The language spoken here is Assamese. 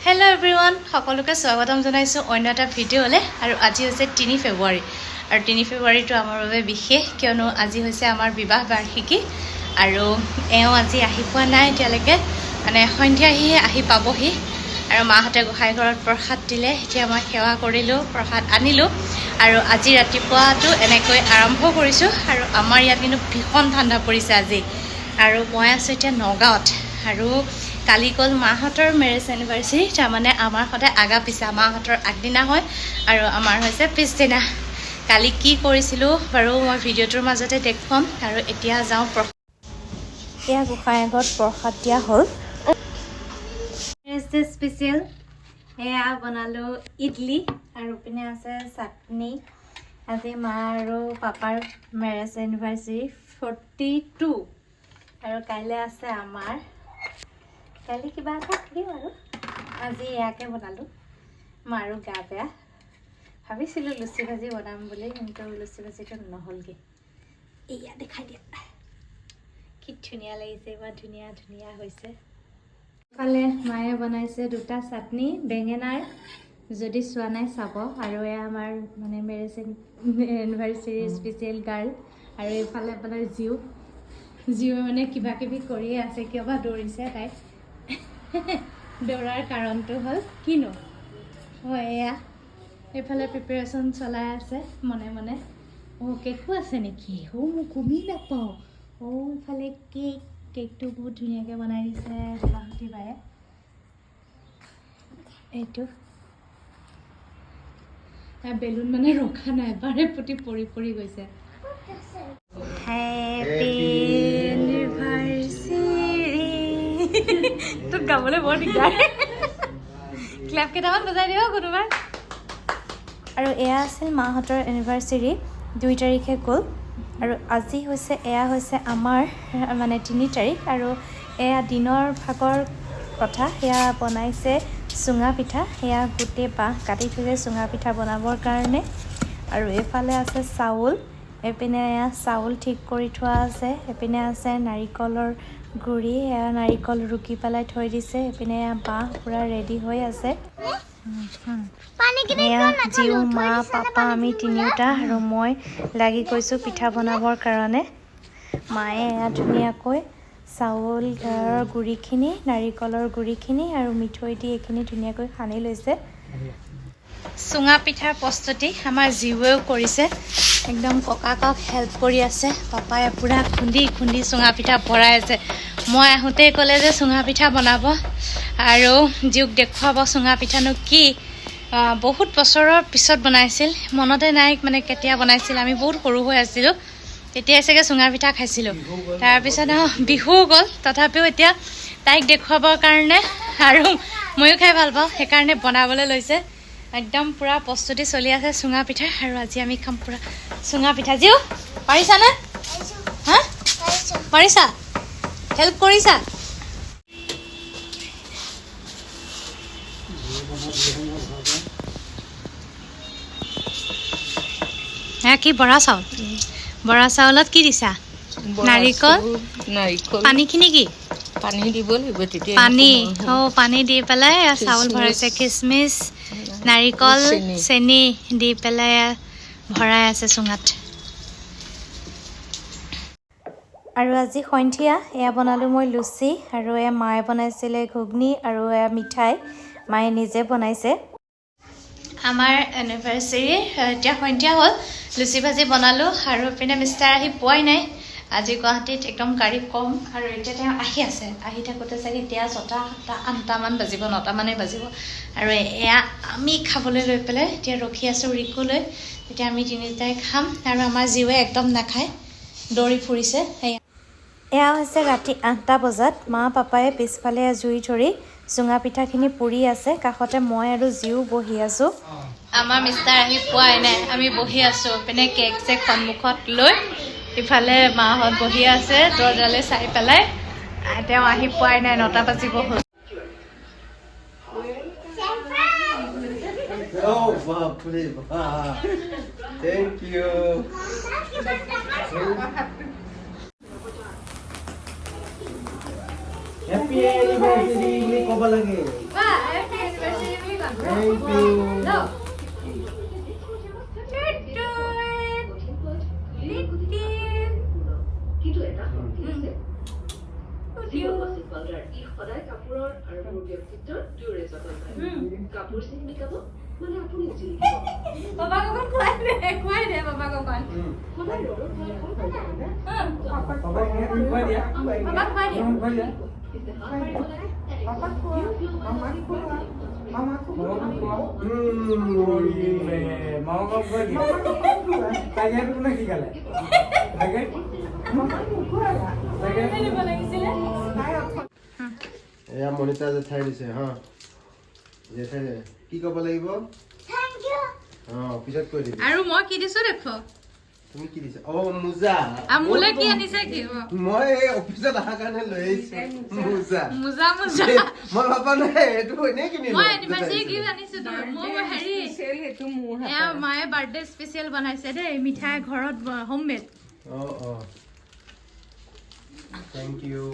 Hello everyone, সকলোকে স্বাগতম জনাইছো অন্য এটা ভিডিঅ'লে আৰু আজি হৈছে 3 ফেব্ৰুৱাৰী আৰু 3 ফেব্ৰুৱাৰীটো আমাৰ বাবে বিশেষ কিয়নো আজি হৈছে আমাৰ বিবাহ বাৰ্ষিকী আৰু এও আজি আহি পোৱা নাই এতিয়ালৈকে মানে সন্ধিয়াহি আহি পাবহি আৰু মাহঁতে গোসাঁই ঘৰত প্ৰসাদ দিলে এতিয়া মই সেৱা কৰিলো প্ৰসাদ আনিলো আৰু আজি ৰাতিপুৱাটো এনেকৈ আৰম্ভ কৰিছো আৰু আমাৰ ইয়াত কিন্তু ভীষণ ঠাণ্ডা পৰিছে আজি আৰু মই আছো এতিয়া নগাঁৱত আৰু কালি গ'ল মাহঁতৰ মেৰেজ এনিভাৰ্চাৰী তাৰমানে আমাৰ সদায় আগা পিছা মাহঁতৰ আগদিনা হয় আৰু আমাৰ হৈছে পিছদিনা কালি কি কৰিছিলোঁ বাৰু মই ভিডিঅ'টোৰ মাজতে দেখুৱাম আৰু এতিয়া যাওঁ এয়া গোসাঁই ঘৰত প্ৰসাদ দিয়া হ'ল স্পেচিয়েল এয়া বনালোঁ ইডলি আৰু পিনে আছে চাটনি আজি মা আৰু পাপাৰ মেৰেজ এনিভাৰ্চাৰী 42 আৰু কাইলৈ আছে আমাৰ কালি কিবা এটা কৰিম আৰু আজি ইয়াকে বনালোঁ মাৰো গা বেয়া ভাবিছিলোঁ লুচি ভাজি বনাম বুলি কিন্তু লুচি ভাজিটো নহ'লগৈ এয়া দেখাই দিয়া কি ধুনীয়া লাগিছে ইমান ধুনীয়া ধুনীয়া হৈছে ইফালে মায়ে বনাইছে দুটা চাটনি বেঙেনাৰ যদি চোৱা নাই চাব আৰু এয়া আমাৰ মানে মেৰেজ এনিভাৰ্চাৰী স্পেচিয়েল গাৰ্ল আৰু এইফালে আপোনাৰ জিও মানে কিবা কিবি কৰিয়ে আছে কিয়বা দৌৰিছে তাই দৌৰাৰ কাৰণটো হ'ল কিনো হয় এয়া এইফালে প্ৰিপেৰেশ্যন চলাই আছে মনে মনে কেকো আছে নেকি মই গমেই নাপাওঁ ইফালে কেকটো বহুত ধুনীয়াকৈ বনাই দিছে গুৱাহাটী বায়ে এইটো বেলুন মানে ৰখা নাই বাৰে প্ৰতি পৰি পৰি গৈছে হেপী তোক গাবলৈ বৰ দিগদাৰ ক্লেপ কেইটামান বজাই দিব কোনোবাই আৰু এয়া আছিল মাহঁতৰ এনিভাৰ্চাৰী 2 তাৰিখে গ'ল আৰু আজি হৈছে এয়া হৈছে আমাৰ মানে 3 তাৰিখ আৰু এয়া দিনৰ ভাগৰ কথা সেয়া বনাইছে চুঙা পিঠা সেয়া গোটেই বাঁহ কাটি থৈছে চুঙা পিঠা বনাবৰ কাৰণে আৰু এইফালে আছে চাউল এইপিনে এয়া চাউল ঠিক কৰি থোৱা আছে এইপিনে আছে নাৰিকলৰ গুড়ি এয়া নাৰিকল ৰুকি পেলাই থৈ দিছে এইপিনে এয়া বাঁহ পূৰা ৰেডি হৈ আছে এয়া জিও মা পাপা আমি তিনিওটা আৰু মই লাগি গৈছোঁ পিঠা বনাবৰ কাৰণে মায়ে এয়া ধুনীয়াকৈ চাউলৰ গুড়িখিনি নাৰিকলৰ গুড়িখিনি আৰু মিঠৈ দি এইখিনি ধুনীয়াকৈ সানি লৈছে চুঙা পিঠাৰ প্ৰস্তুতি আমাৰ জিওৱেও কৰিছে একদম ককাকক হেল্প কৰি আছে পাপাই পূৰা খুন্দি চুঙা পিঠা ভৰাই আছে মই আহোঁতেই ক'লে যে চুঙা পিঠা বনাব আৰু জিওক দেখুৱাব চুঙা পিঠানো কি বহুত বছৰৰ পিছত বনাইছিল মনতে নাই মানে কেতিয়া বনাইছিল আমি বহুত সৰু হৈ আছিলোঁ তেতিয়াই চাগে চুঙা পিঠা খাইছিলোঁ তাৰপিছত বিহু গ'ল তথাপিও এতিয়া তাইক দেখুৱাবৰ কাৰণে আৰু ময়ো খাই ভাল পাওঁ সেইকাৰণে বনাবলৈ লৈছে একদম পূৰা প্ৰস্তুতি চলি আছে চুঙা পিঠা আৰু আজি আমি খাম পূৰা চুঙা পিঠা জিও পাৰিছানে হা পাৰিছা হেল্প কৰিছা কি বৰা চাউলত কি দিছা নাৰিকল পানীখিনি কি পানী দিব লাগিব তেতিয়া পানী দি পেলাই চাউল ভৰাইছে খিচমিচ নাৰিকল চেনি দি পেলাই ভৰাই আছে চুঙাত আৰু আজি সন্ধিয়া এয়া বনালোঁ মই লুচি আৰু এয়া মায়ে বনাইছিলে ঘুগনি আৰু এয়া মিঠাই মায়ে নিজে বনাইছে আমাৰ এনিভাৰ্চাৰী এতিয়া সন্ধিয়া হ'ল লুচি ভাজি বনালোঁ আৰু পিনে মিষ্টাৰ আহি পোৱাই নাই আজি গুৱাহাটীত একদম গাড়ী কম আৰু এতিয়া তেওঁ আহি থাকোঁতে চাগে এতিয়া 6টা 7টা 8টামান বাজিব 9টামানেই বাজিব আৰু এয়া আমি খাবলৈ লৈ পেলাই এতিয়া ৰখি আছোঁ ৰিকুলৈ এতিয়া আমি তিনিটাই খাম আৰু আমাৰ জিৱে একদম নাখায় দৌৰি ফুৰিছে এয়া হৈছে ৰাতি 8টা বজাত মা পাপাই পিছফালে জুই ধৰি চুঙা পিঠাখিনি পুৰি আছে কাষতে মই আৰু জিও বহি আছোঁ আমাৰ মিষ্টাৰ আহি পোৱাই নাই আমি বহি আছোঁ পিনে কেক চেক সন্মুখত লৈ ইফালে মাহঁত বহি আছে দৰজালৈ চাই পেলাই তেওঁ আহি পোৱাই নাই 9টা বাজিব হ'ল Thank you. Happy anniversary, ini kau lagi. Thank you. এয়া মনিতা জেঠাই দিছে হা জেঠাই কি ক'ব লাগিব পিছত কৈ দিবি আৰু মই কি দিছো দেখো তুমি কি দিছা মোজা আমুলে কি আনিছে কি মই এই অফিচত অহাৰ কাৰণে লৈ আহিছো মোজা মোজা মই ভাবা নাই এইটো এনেই কিনিলো মই এনিভাৰ্সাৰী গিফ্ট আনিছো তো মই হেৰি এয়া মায়ে বাৰ্থডে স্পেচিয়েল বনাইছে দেই মিঠাই ঘৰত হোমমেড থেংক ইউ